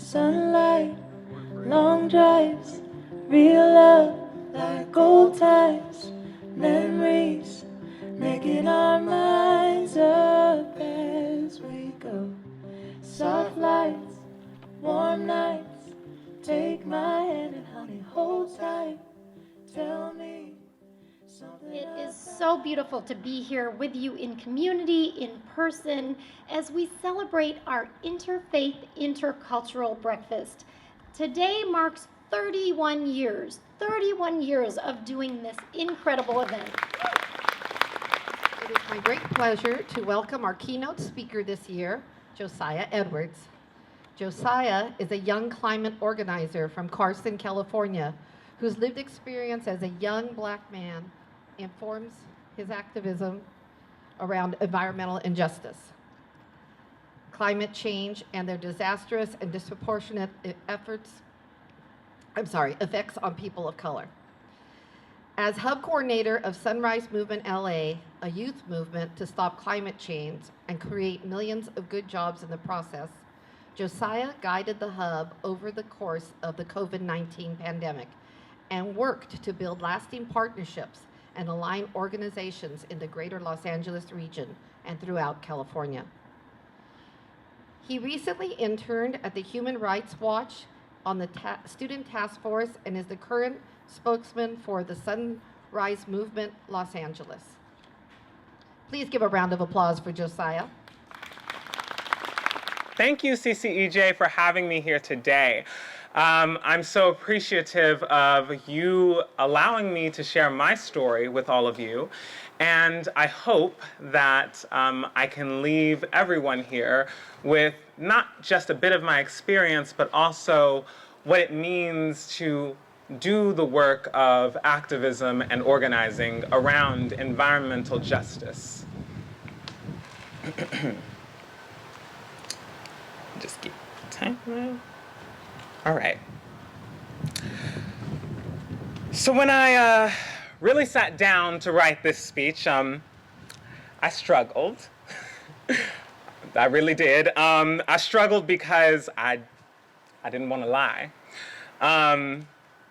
sunlight, long drives, real love like old times, memories making our minds up as we go. Soft lights, warm nights, take my hand and honey, hold tight, tell me something. It is so beautiful to be here with you in community, in person, as we celebrate our Interfaith Intercultural Breakfast. Today marks 31 years of doing this incredible event. It is my great pleasure to welcome our keynote speaker this year, Josiah Edwards. Josiah is a young climate organizer from Carson, California, whose lived experience as a young Black man informs his activism around environmental injustice, climate change, and their disastrous and disproportionate effects on people of color. As hub coordinator of Sunrise Movement LA, a youth movement to stop climate change and create millions of good jobs in the process, Josiah guided the hub over the course of the COVID-19 pandemic and worked to build lasting partnerships and align organizations in the greater Los Angeles region and throughout California. He recently interned at the Human Rights Watch on the Student Task Force and is the current spokesman for the Sunrise Movement Los Angeles. Please give a round of applause for Josiah. Thank you, CCEJ, for having me here today. I'm so appreciative of you allowing me to share my story with all of you, and I hope that I can leave everyone here with not just a bit of my experience, but also what it means to do the work of activism and organizing around environmental justice. Just keep time. All right. So when I really sat down to write this speech, I struggled. I really did. I struggled because I didn't want to lie.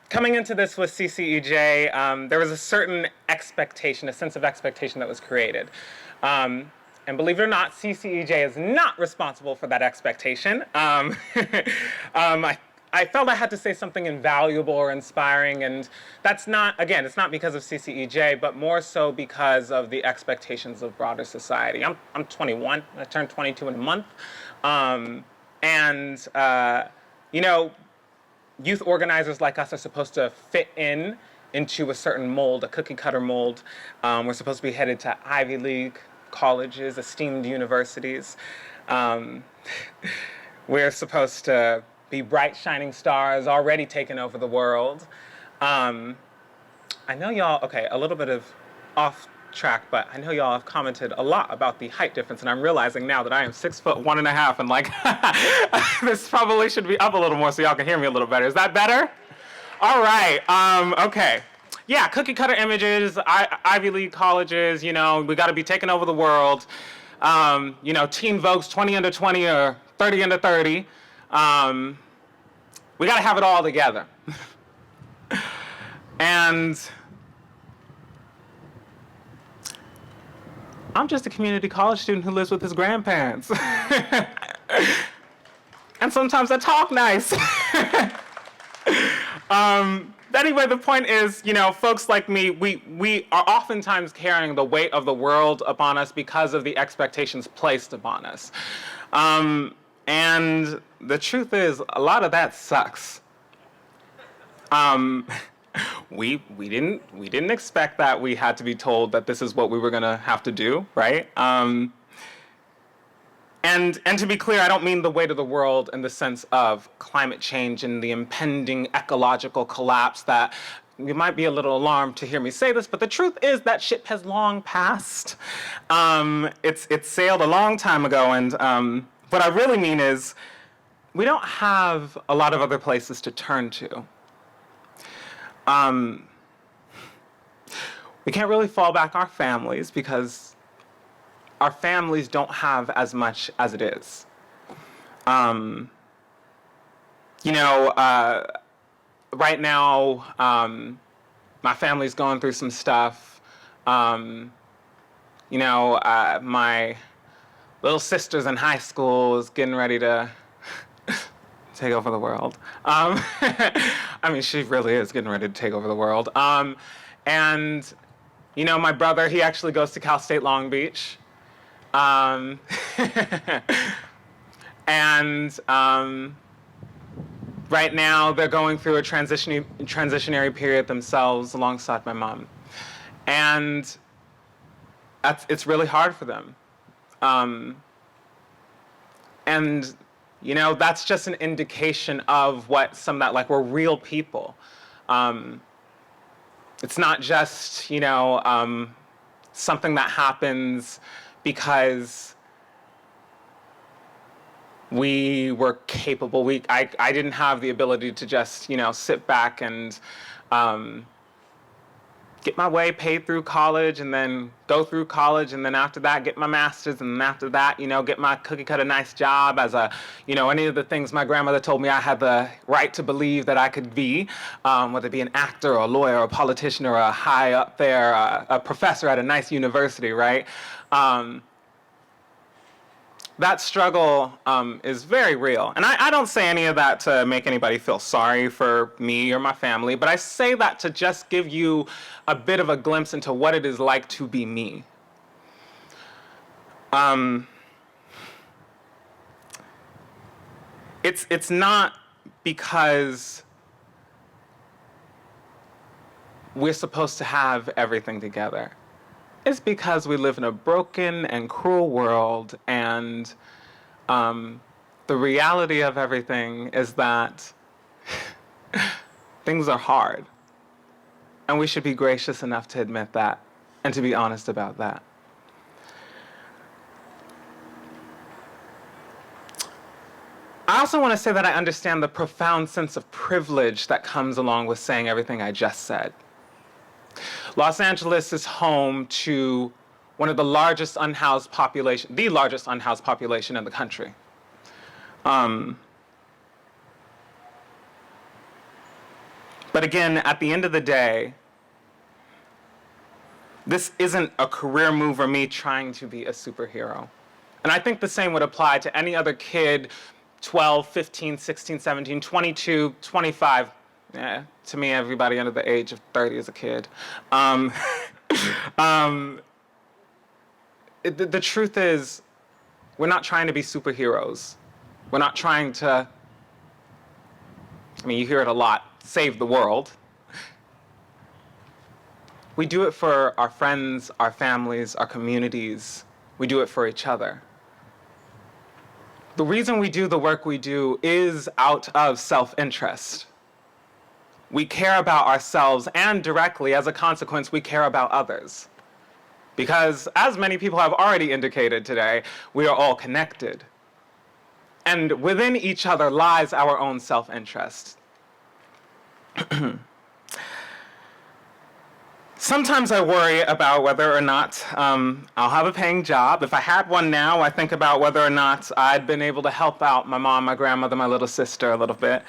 Coming into this with CCEJ, there was a certain expectation, a sense of expectation that was created. And believe it or not, CCEJ is not responsible for that expectation. I felt I had to say something invaluable or inspiring, and that's not, again, it's not because of CCEJ, but more so because of the expectations of broader society. I'm 21, I turned 22 in a month. You know, youth organizers like us are supposed to fit into a certain mold, a cookie cutter mold. We're supposed to be headed to Ivy League colleges, esteemed universities. We're supposed to be bright, shining stars, already taking over the world. I know y'all, okay, a little bit of off track, but I know y'all have commented a lot about the height difference, and I'm realizing now that I am 6'1.5", and like, this probably should be up a little more so y'all can hear me a little better. Is that better? All right, okay. Yeah, cookie cutter images, Ivy League colleges, you know, we gotta be taking over the world. You know, Teen Vogue's 20 under 20 or 30 under 30. We gotta have it all together. And I'm just a community college student who lives with his grandparents. And sometimes I talk nice. Anyway, the point is, you know, folks like me, we are oftentimes carrying the weight of the world upon us because of the expectations placed upon us. And the truth is, a lot of that sucks. We didn't expect that we had to be told that this is what we were gonna have to do, right? And to be clear, I don't mean the weight of the world in the sense of climate change and the impending ecological collapse that you might be a little alarmed to hear me say this, but the truth is that ship has long passed. It's sailed a long time ago, and what I really mean is we don't have a lot of other places to turn to. We can't really fall back on our families because our families don't have as much as it is. you know, right now, my family's going through some stuff. You know, my little sister's in high school is getting ready to take over the world. I mean, she really is getting ready to take over the world. And, you know, my brother, he actually goes to Cal State Long Beach. And right now, they're going through a transitionary period themselves alongside my mom. And it's really hard for them. And, you know, that's just an indication of what some of that, like, we're real people. It's not just, you know, something that happens because we were capable. I didn't have the ability to just, you know, sit back and get my way paid through college and then go through college and then after that get my master's and then after that, you know, get my cookie cutter nice job as a, you know, any of the things my grandmother told me I had the right to believe that I could be, whether it be an actor or a lawyer or a politician or a high up there, a professor at a nice university, right? That struggle is very real. And I don't say any of that to make anybody feel sorry for me or my family, but I say that to just give you a bit of a glimpse into what it is like to be me. It's not because we're supposed to have everything together. It's because we live in a broken and cruel world, and the reality of everything is that things are hard. And we should be gracious enough to admit that and to be honest about that. I also want to say that I understand the profound sense of privilege that comes along with saying everything I just said. Los Angeles is home to one of the largest unhoused population, the largest unhoused population in the country. But again, at the end of the day, this isn't a career move or me trying to be a superhero. And I think the same would apply to any other kid, 12, 15, 16, 17, 22, 25. Yeah, to me, everybody under the age of 30 is a kid. The truth is, we're not trying to be superheroes. We're not trying to, I mean, you hear it a lot, save the world. We do it for our friends, our families, our communities. We do it for each other. The reason we do the work we do is out of self-interest. We care about ourselves, and directly, as a consequence, we care about others. Because, as many people have already indicated today, we are all connected. And within each other lies our own self-interest. Sometimes I worry about whether or not I'll have a paying job. If I had one now, I think about whether or not I'd been able to help out my mom, my grandmother, my little sister a little bit.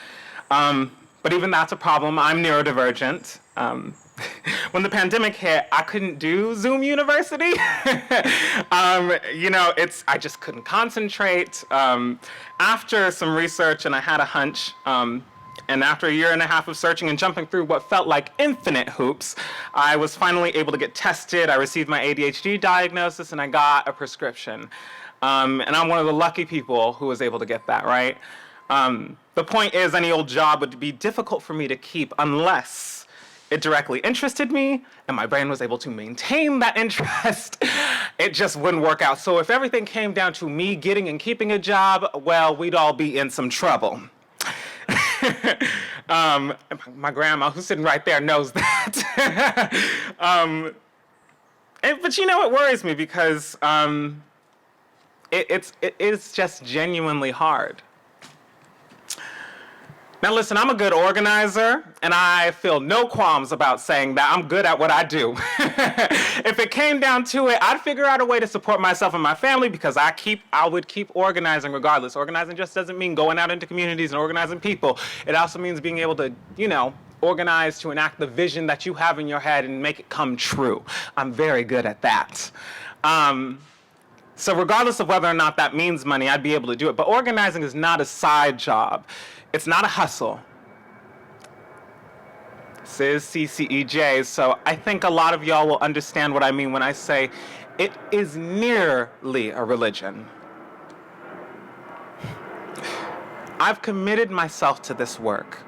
But even that's a problem. I'm neurodivergent. When the pandemic hit, I couldn't do Zoom University. You know, I just couldn't concentrate. After some research, and I had a hunch, and after a year and a half of searching and jumping through what felt like infinite hoops, I was finally able to get tested. I received my ADHD diagnosis, and I got a prescription. And I'm one of the lucky people who was able to get that, right? The point is, any old job would be difficult for me to keep unless it directly interested me and my brain was able to maintain that interest. It just wouldn't work out. So if everything came down to me getting and keeping a job, well, we'd all be in some trouble. My grandma, who's sitting right there, knows that. But you know, it worries me because it is just genuinely hard. Now listen, I'm a good organizer, and I feel no qualms about saying that I'm good at what I do. If it came down to it, I'd figure out a way to support myself and my family because I would keep organizing regardless. Organizing just doesn't mean going out into communities and organizing people. It also means being able to, organize to enact the vision that you have in your head and make it come true. I'm very good at that. So regardless of whether or not that means money, I'd be able to do it. But organizing is not a side job. It's not a hustle. This is CCEJ, so I think a lot of y'all will understand what I mean when I say it is nearly a religion. I've committed myself to this work,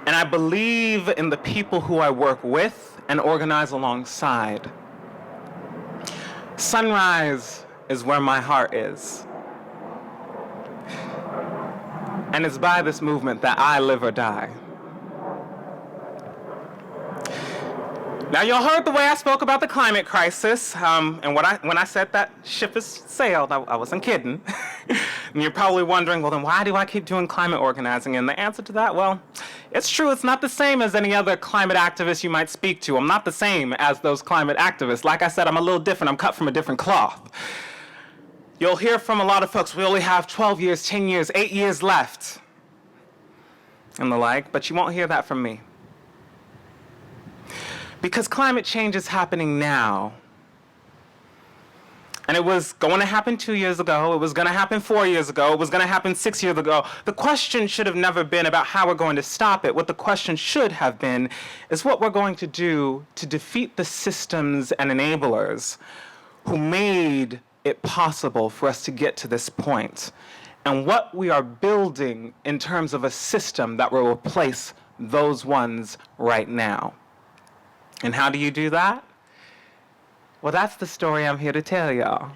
and I believe in the people who I work with and organize alongside. Sunrise is where my heart is. And it's by this movement that I live or die. Now, y'all heard the way I spoke about the climate crisis, and when I said that ship has sailed, I wasn't kidding. And you're probably wondering, well, then why do I keep doing climate organizing? And the answer to that, well, it's true. It's not the same as any other climate activist you might speak to. I'm not the same as those climate activists. Like I said, I'm a little different. I'm cut from a different cloth. You'll hear from a lot of folks, we only have 12 years, 10 years, 8 years left, and the like, but you won't hear that from me. Because climate change is happening now. And it was going to happen 2 years ago, it was going to happen 4 years ago, it was going to happen 6 years ago. The question should have never been about how we're going to stop it. What the question should have been is what we're going to do to defeat the systems and enablers who made it possible for us to get to this point, and what we are building in terms of a system that will replace those ones right now. And how do you do that? Well, that's the story I'm here to tell y'all.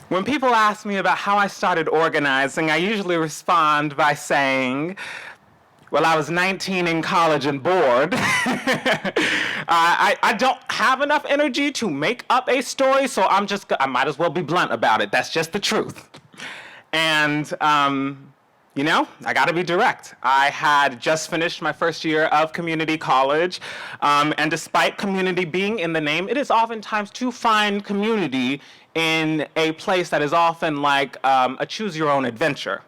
When people ask me about how I started organizing, I usually respond by saying, well, I was 19 in college and bored. I don't have enough energy to make up a story, so I might as well be blunt about it. That's just the truth. And, I gotta be direct. I had just finished my first year of community college, and despite community being in the name, it is oftentimes to find community in a place that is often like a choose-your-own adventure.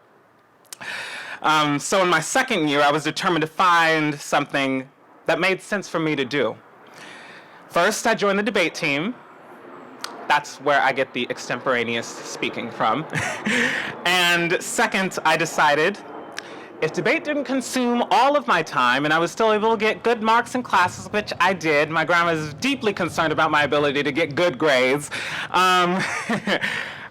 So in my second year, I was determined to find something that made sense for me to do. First, I joined the debate team. That's where I get the extemporaneous speaking from. And second, I decided if debate didn't consume all of my time and I was still able to get good marks in classes, which I did, my grandma is deeply concerned about my ability to get good grades,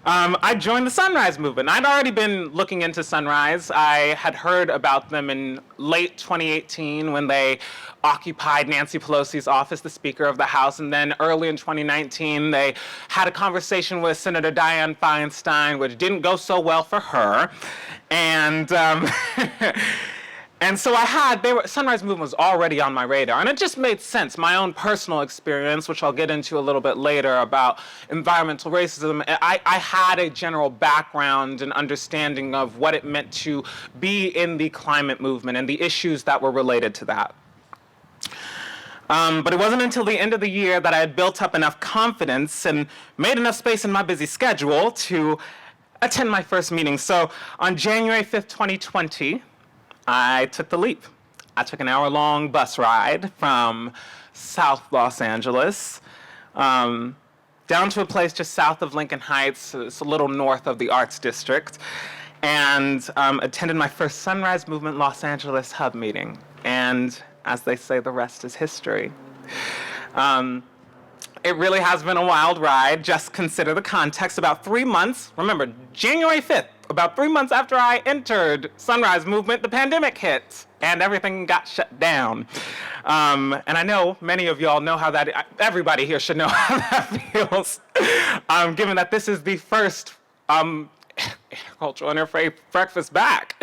I joined the Sunrise movement. I'd already been looking into Sunrise. I had heard about them in late 2018 when they occupied Nancy Pelosi's office, the Speaker of the House, and then early in 2019 they had a conversation with Senator Dianne Feinstein, which didn't go so well for her. And and so Sunrise Movement was already on my radar, and it just made sense. My own personal experience, which I'll get into a little bit later about environmental racism, I had a general background and understanding of what it meant to be in the climate movement and the issues that were related to that. But it wasn't until the end of the year that I had built up enough confidence and made enough space in my busy schedule to attend my first meeting. So on January 5th, 2020, I took the leap. I took an hour-long bus ride from South Los Angeles down to a place just south of Lincoln Heights. It's a little north of the Arts District, and attended my first Sunrise Movement Los Angeles hub meeting. And as they say, the rest is history. It really has been a wild ride. Just consider the context. About 3 months, remember, January 5th, about 3 months after I entered Sunrise Movement, the pandemic hit and everything got shut down. And I know many of y'all know how everybody here should know how that feels, given that this is the first Intercultural Interfaith breakfast back.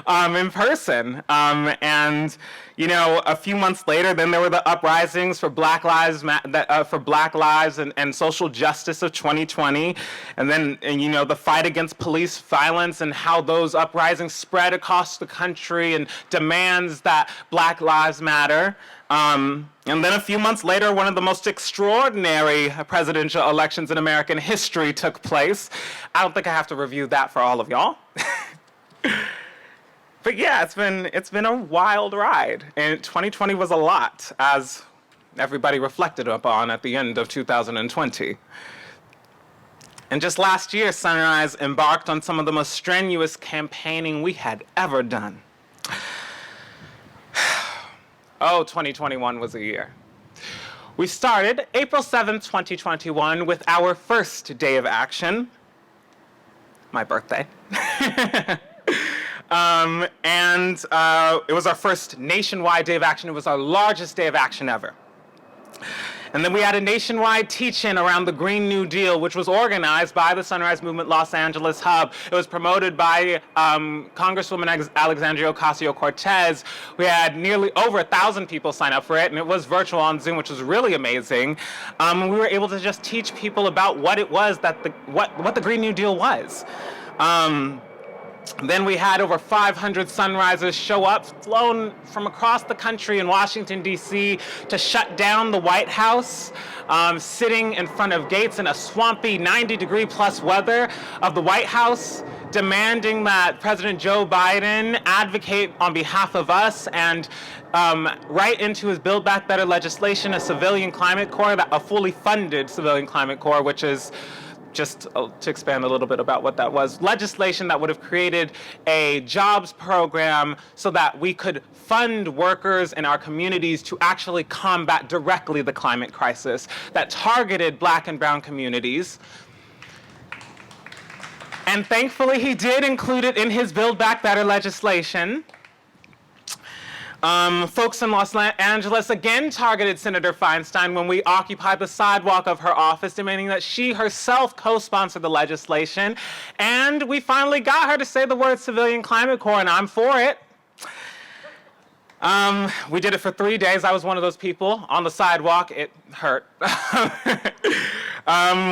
in person. And you know, a few months later, then there were the uprisings for Black Lives and social justice of 2020, and then you know, the fight against police violence and how those uprisings spread across the country and demands that Black Lives Matter. And then a few months later, one of the most extraordinary presidential elections in American history took place. I don't think I have to review that for all of y'all. But yeah, it's been a wild ride, and 2020 was a lot, as everybody reflected upon at the end of 2020. And just last year, Sunrise embarked on some of the most strenuous campaigning we had ever done. Oh, 2021 was a year. We started April 7th, 2021 with our first day of action, my birthday. It was our first nationwide day of action. It was our largest day of action ever. And then we had a nationwide teach-in around the Green New Deal, which was organized by the Sunrise Movement Los Angeles Hub. It was promoted by Congresswoman Alexandria Ocasio-Cortez. We had nearly over 1,000 people sign up for it, and it was virtual on Zoom, which was really amazing. We were able to just teach people about what it was that what the Green New Deal was. Then we had over 500 Sunrisers show up, flown from across the country in Washington, D.C. to shut down the White House, sitting in front of gates in a swampy 90-degree plus weather of the White House, demanding that President Joe Biden advocate on behalf of us and write into his Build Back Better legislation a civilian climate corps, a fully funded civilian climate corps, which is just to expand a little bit about what that was, legislation that would have created a jobs program so that we could fund workers in our communities to actually combat directly the climate crisis, that targeted Black and brown communities. And thankfully, he did include it in his Build Back Better legislation. Folks in Los Angeles again targeted Senator Feinstein when we occupied the sidewalk of her office, demanding that she herself co-sponsor the legislation. And we finally got her to say the word civilian climate corps, and I'm for it. We did it for 3 days. I was one of those people on the sidewalk. It hurt.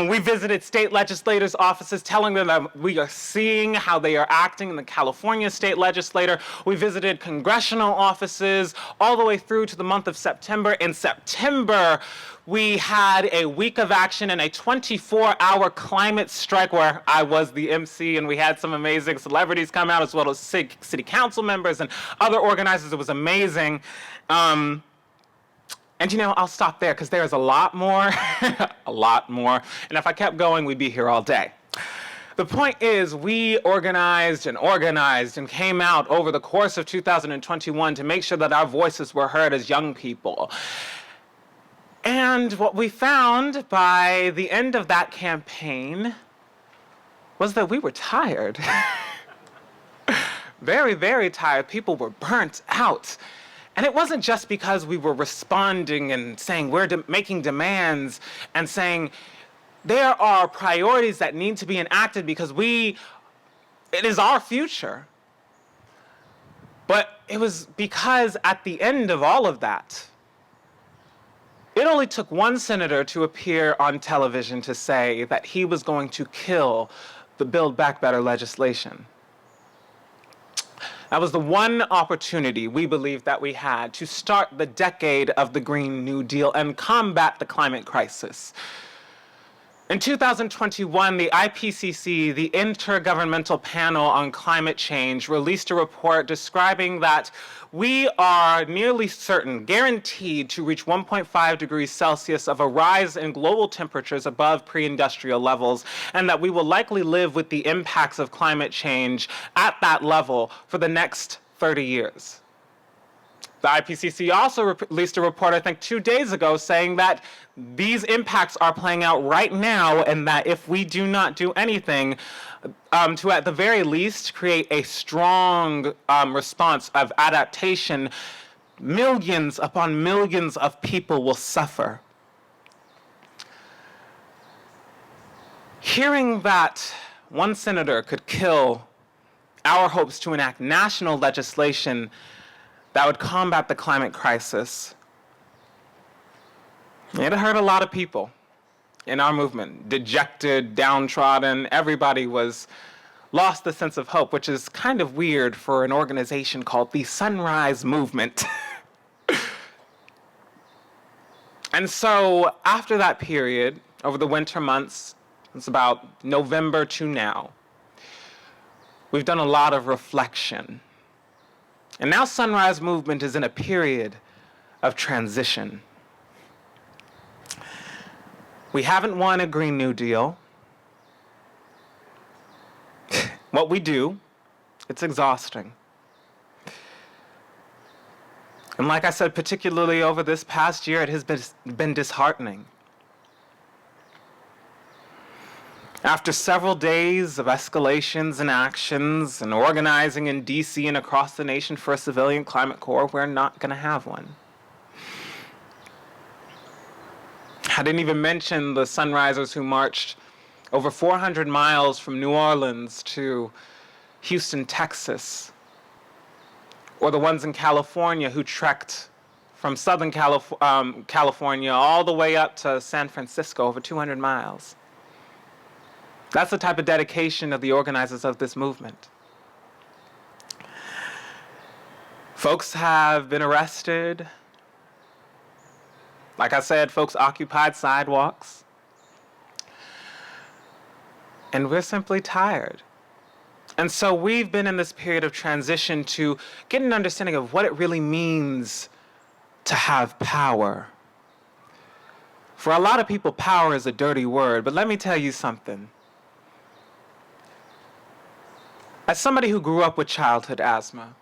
We visited state legislators' offices, telling them that we are seeing how they are acting in the California state legislature. We visited congressional offices all the way through to the month of September. In September, we had a week of action and a 24-hour climate strike where I was the MC, and we had some amazing celebrities come out, as well as city council members and other organizers. It was amazing. And you know, I'll stop there because there's a lot more, a lot more. And if I kept going, we'd be here all day. The point is, we organized and came out over the course of 2021 to make sure that our voices were heard as young people. And what we found by the end of that campaign was that we were tired. Very, very tired. People were burnt out. And it wasn't just because we were responding and saying we're making demands and saying there are priorities that need to be enacted because it is our future. But it was because at the end of all of that, it only took one senator to appear on television to say that he was going to kill the Build Back Better legislation. That was the one opportunity we believed that we had to start the decade of the Green New Deal and combat the climate crisis. In 2021, the IPCC, the Intergovernmental Panel on Climate Change, released a report describing that we are nearly certain, guaranteed to reach 1.5 degrees Celsius of a rise in global temperatures above pre-industrial levels, and that we will likely live with the impacts of climate change at that level for the next 30 years. The IPCC also released a report, I think 2 days ago, saying that these impacts are playing out right now, and that if we do not do anything to, at the very least, create a strong response of adaptation, millions upon millions of people will suffer. Hearing that one senator could kill our hopes to enact national legislation that would combat the climate crisis. It hurt a lot of people in our movement. Dejected, downtrodden, everybody lost the sense of hope, which is kind of weird for an organization called the Sunrise Movement. And so after that period, over the winter months, it's about November to now, we've done a lot of reflection. And now Sunrise Movement is in a period of transition. We haven't won a Green New Deal. What we do, it's exhausting. And like I said, particularly over this past year, it has been disheartening. After several days of escalations and actions and organizing in DC and across the nation for a civilian climate corps, we're not going to have one. I didn't even mention the Sunrisers who marched over 400 miles from New Orleans to Houston, Texas, or the ones in California who trekked from Southern California all the way up to San Francisco, over 200 miles. That's the type of dedication of the organizers of this movement. Folks have been arrested. Like I said, folks occupied sidewalks. And we're simply tired. And so we've been in this period of transition to get an understanding of what it really means to have power. For a lot of people, power is a dirty word, but let me tell you something. As somebody who grew up with childhood asthma,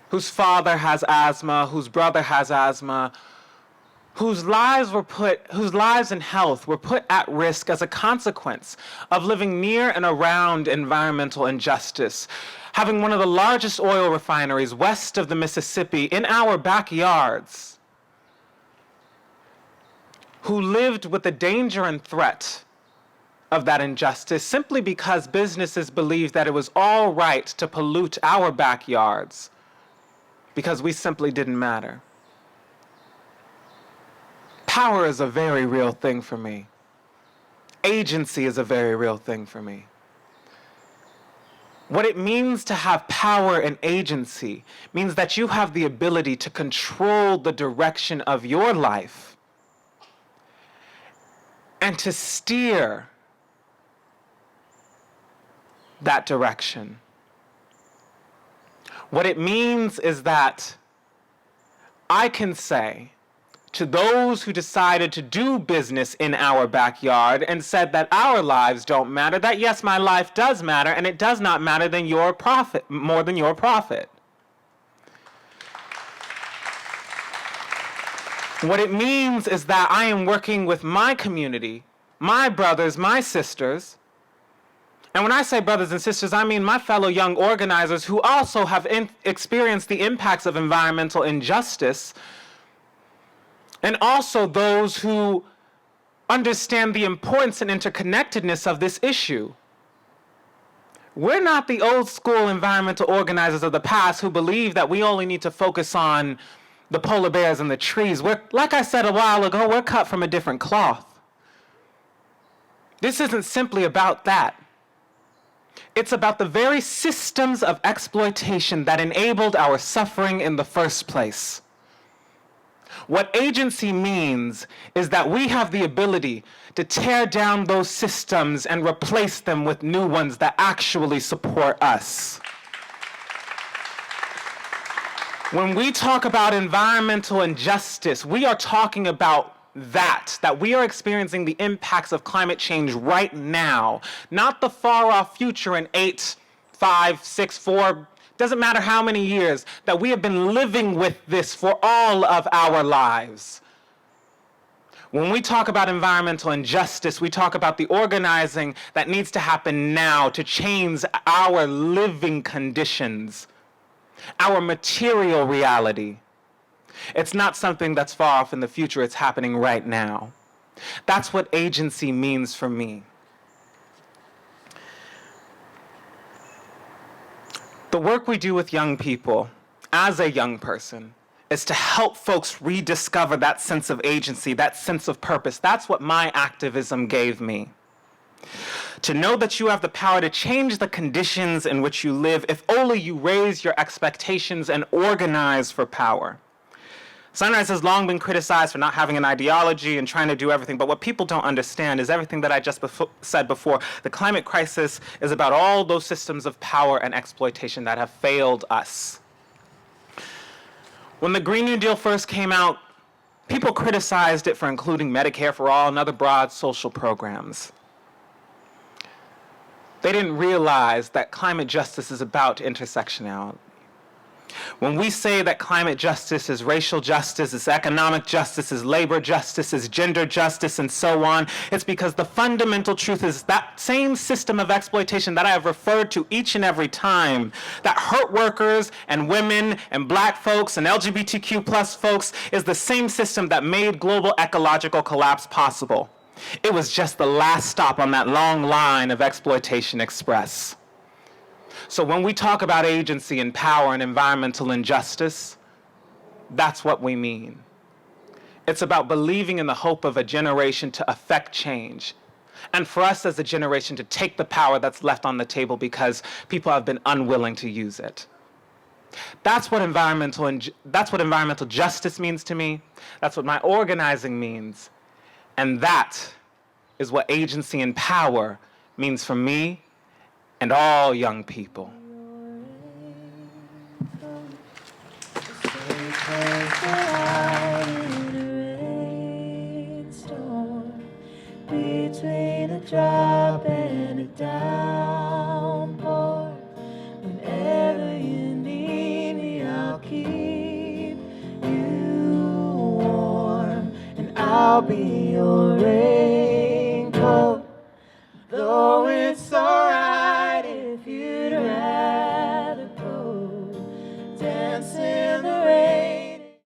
whose father has asthma, whose brother has asthma, whose lives and health were put at risk as a consequence of living near and around environmental injustice, having one of the largest oil refineries west of the Mississippi in our backyards, who lived with the danger and threat of that injustice simply because businesses believed that it was all right to pollute our backyards because we simply didn't matter. Power is a very real thing for me. Agency is a very real thing for me. What it means to have power and agency means that you have the ability to control the direction of your life and to steer that direction. What it means is that I can say to those who decided to do business in our backyard and said that our lives don't matter, that yes, my life does matter, and it does not matter than your profit, more than your profit. What it means is that I am working with my community, my brothers, my sisters. And when I say brothers and sisters, I mean my fellow young organizers who also have experienced the impacts of environmental injustice, and also those who understand the importance and interconnectedness of this issue. We're not the old school environmental organizers of the past who believe that we only need to focus on the polar bears and the trees. Like I said a while ago, we're cut from a different cloth. This isn't simply about that. It's about the very systems of exploitation that enabled our suffering in the first place. What agency means is that we have the ability to tear down those systems and replace them with new ones that actually support us. When we talk about environmental injustice, we are talking about that we are experiencing the impacts of climate change right now, not the far off future in 8, 5, 6, 4, doesn't matter how many years, that we have been living with this for all of our lives. When we talk about environmental injustice, we talk about the organizing that needs to happen now to change our living conditions, our material reality. It's not something that's far off in the future, it's happening right now. That's what agency means for me. The work we do with young people, as a young person, is to help folks rediscover that sense of agency, that sense of purpose. That's what my activism gave me. To know that you have the power to change the conditions in which you live if only you raise your expectations and organize for power. Sunrise has long been criticized for not having an ideology and trying to do everything, but what people don't understand is everything that I just said before. The climate crisis is about all those systems of power and exploitation that have failed us. When the Green New Deal first came out, people criticized it for including Medicare for all and other broad social programs. They didn't realize that climate justice is about intersectionality. When we say that climate justice is racial justice, is economic justice, is labor justice, is gender justice, and so on, it's because the fundamental truth is that same system of exploitation that I have referred to each and every time, that hurt workers and women and black folks and LGBTQ plus folks, is the same system that made global ecological collapse possible. It was just the last stop on that long line of exploitation express. So when we talk about agency and power and environmental injustice, that's what we mean. It's about believing in the hope of a generation to affect change. And for us as a generation to take the power that's left on the table because people have been unwilling to use it. That's what environmental justice means to me. That's what my organizing means. And that is what agency and power means for me and all young people. Between a drop and a downpour, whenever you need me, I'll keep you warm, and I'll be your raincoat